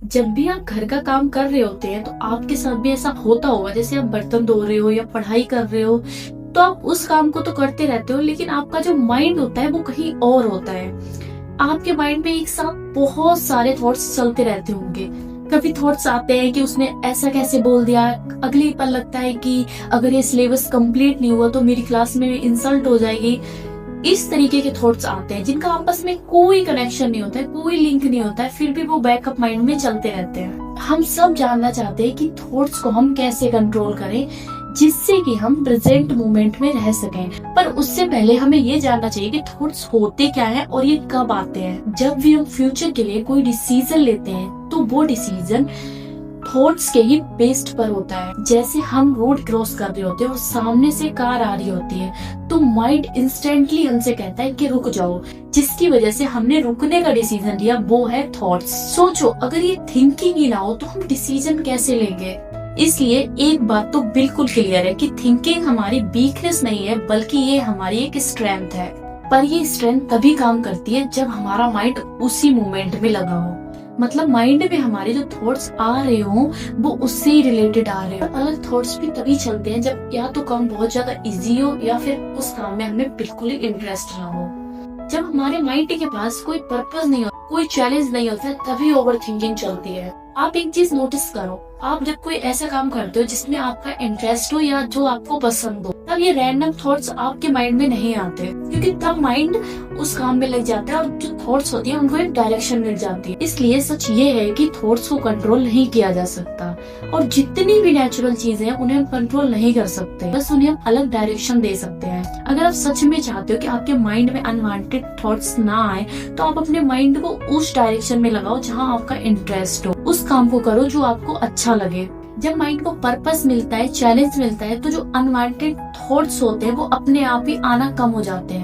जब भी आप घर का काम कर रहे होते हैं तो आपके साथ भी ऐसा होता होगा, जैसे आप बर्तन धो रहे हो या पढ़ाई कर रहे हो, तो आप उस काम को तो करते रहते हो लेकिन आपका जो माइंड होता है वो कहीं और होता है। आपके माइंड में एक साथ बहुत सारे थॉट्स चलते रहते होंगे। कभी थॉट्स आते हैं कि उसने ऐसा कैसे बोल दिया, अगले ही पल लगता है कि अगर ये सिलेबस कंप्लीट नहीं हुआ तो मेरी क्लास में इंसल्ट हो जाएगी। इस तरीके के थॉट्स आते हैं जिनका आपस में कोई कनेक्शन नहीं होता है, कोई लिंक नहीं होता है, फिर भी वो बैकअप माइंड में चलते रहते हैं। हम सब जानना चाहते हैं कि थॉट्स को हम कैसे कंट्रोल करें जिससे कि हम प्रेजेंट मोमेंट में रह सकें। पर उससे पहले हमें ये जानना चाहिए कि थॉट्स होते क्या हैं और ये कब आते हैं। जब भी हम फ्यूचर के लिए कोई डिसीजन लेते हैं तो वो डिसीजन थॉट्स के ही बेस्ड पर होता है। जैसे हम रोड क्रॉस कर रहे होते हैं और सामने से कार आ रही होती है तो माइंड इंस्टेंटली हमसे कहता है कि रुक जाओ, जिसकी वजह से हमने रुकने का डिसीजन लिया, वो है थॉट्स। सोचो, अगर ये थिंकिंग ही ना हो तो हम डिसीजन कैसे लेंगे। इसलिए एक बात तो बिल्कुल क्लियर है कि थिंकिंग हमारी वीकनेस नहीं है बल्कि ये हमारी एक स्ट्रेंथ है। पर ये स्ट्रेंथ तभी काम करती है जब हमारा माइंड उसी मोमेंट में लगा हो। मतलब माइंड में हमारे जो थॉट्स आ रहे हो वो उससे ही रिलेटेड आ रहे हो। अलग थॉट्स भी तभी चलते हैं जब या तो काम बहुत ज्यादा इजी हो या फिर उस काम में हमें बिल्कुल ही इंटरेस्ट ना हो। जब हमारे माइंड के पास कोई पर्पस नहीं हो, कोई चैलेंज नहीं होता, तभी ओवर थिंकिंग चलती है। आप एक चीज नोटिस करो, आप जब कोई ऐसा काम करते हो जिसमें आपका इंटरेस्ट हो या जो आपको पसंद हो, तब ये रैंडम थॉट्स आपके माइंड में नहीं आते, क्योंकि तब माइंड उस काम में लग जाता है और जो थॉट्स होती है उनको एक डायरेक्शन मिल जाती है। इसलिए सच ये है कि थॉट्स को कंट्रोल नहीं किया जा सकता और जितनी भी नेचुरल चीजें हैं उन्हें हम कंट्रोल नहीं कर सकते, बस उन्हें हम अलग डायरेक्शन दे सकते हैं। अगर आप सच में चाहते हो कि आपके माइंड में अनवांटेड थॉट्स ना आए तो आप अपने माइंड को उस डायरेक्शन में लगाओ जहाँ आपका इंटरेस्ट हो, उस काम को करो जो आपको अच्छा लगे। जब माइंड को पर्पस मिलता है, चैलेंज मिलता है, तो जो अनवांटेड थॉट्स होते हैं वो अपने आप ही आना कम हो जाते हैं।